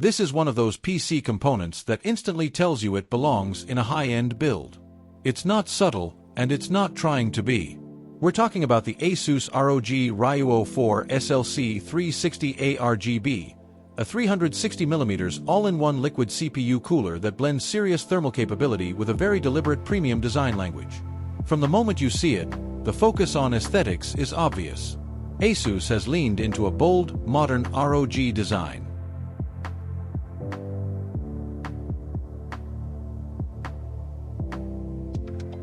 This is one of those PC components that instantly tells you it belongs in a high-end build. It's not subtle, and it's not trying to be. We're talking about the ASUS ROG Ryuo 4 SLC 360 ARGB, a 360mm all-in-one liquid CPU cooler that blends serious thermal capability with a very deliberate premium design language. From the moment you see it, the focus on aesthetics is obvious. ASUS has leaned into a bold, modern ROG design.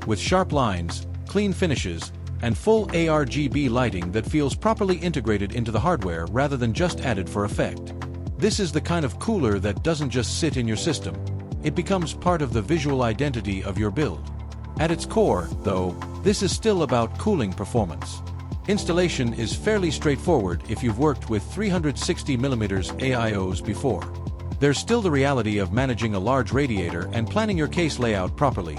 With sharp lines, clean finishes, and full ARGB lighting that feels properly integrated into the hardware rather than just added for effect. This is the kind of cooler that doesn't just sit in your system. It becomes part of the visual identity of your build. At its core, though, this is still about cooling performance. Installation is fairly straightforward if you've worked with 360mm AIOs before. There's still the reality of managing a large radiator and planning your case layout properly,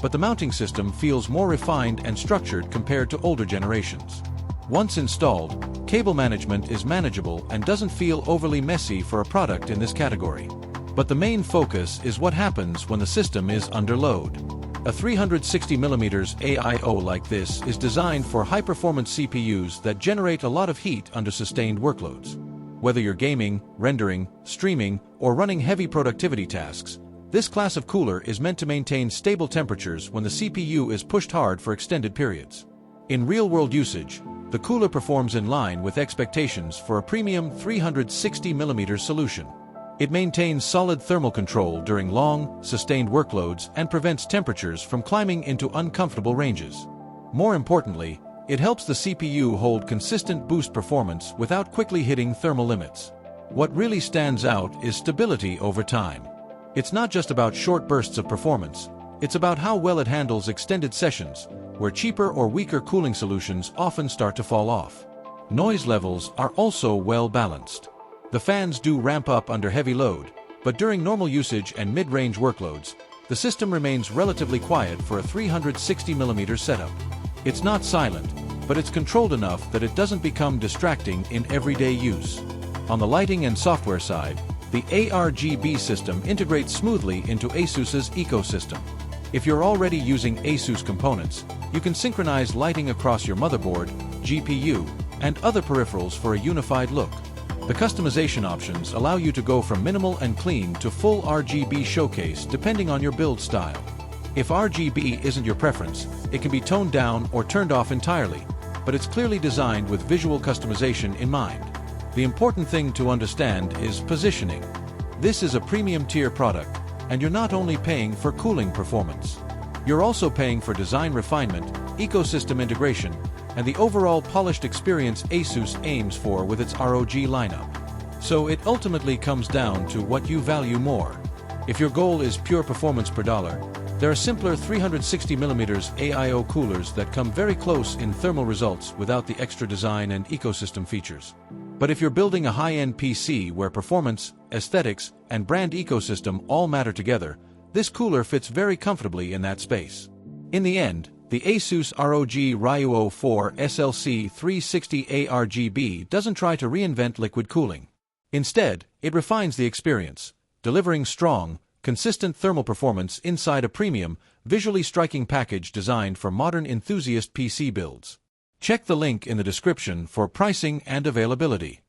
but the mounting system feels more refined and structured compared to older generations. Once installed, cable management is manageable and doesn't feel overly messy for a product in this category. But the main focus is what happens when the system is under load. A 360mm AIO like this is designed for high-performance CPUs that generate a lot of heat under sustained workloads. Whether you're gaming, rendering, streaming, or running heavy productivity tasks, this class of cooler is meant to maintain stable temperatures when the CPU is pushed hard for extended periods. In real-world usage, the cooler performs in line with expectations for a premium 360mm solution. It maintains solid thermal control during long, sustained workloads and prevents temperatures from climbing into uncomfortable ranges. More importantly, it helps the CPU hold consistent boost performance without quickly hitting thermal limits. What really stands out is stability over time. It's not just about short bursts of performance, it's about how well it handles extended sessions, where cheaper or weaker cooling solutions often start to fall off. Noise levels are also well balanced. The fans do ramp up under heavy load, but during normal usage and mid-range workloads, the system remains relatively quiet for a 360mm setup. It's not silent, but it's controlled enough that it doesn't become distracting in everyday use. On the lighting and software side, the ARGB system integrates smoothly into ASUS's ecosystem. If you're already using ASUS components, you can synchronize lighting across your motherboard, GPU, and other peripherals for a unified look. The customization options allow you to go from minimal and clean to full RGB showcase depending on your build style. If RGB isn't your preference, it can be toned down or turned off entirely, but it's clearly designed with visual customization in mind. The important thing to understand is positioning. This is a premium tier product, and you're not only paying for cooling performance. You're also paying for design refinement, ecosystem integration, and the overall polished experience ASUS aims for with its ROG lineup. So it ultimately comes down to what you value more. If your goal is pure performance per dollar, there are simpler 360mm AIO coolers that come very close in thermal results without the extra design and ecosystem features. But if you're building a high-end PC where performance, aesthetics, and brand ecosystem all matter together, this cooler fits very comfortably in that space. In the end, the ASUS ROG Ryuo 4 SLC 360 ARGB doesn't try to reinvent liquid cooling. Instead, it refines the experience, delivering strong, consistent thermal performance inside a premium, visually striking package designed for modern enthusiast PC builds. Check the link in the description for pricing and availability.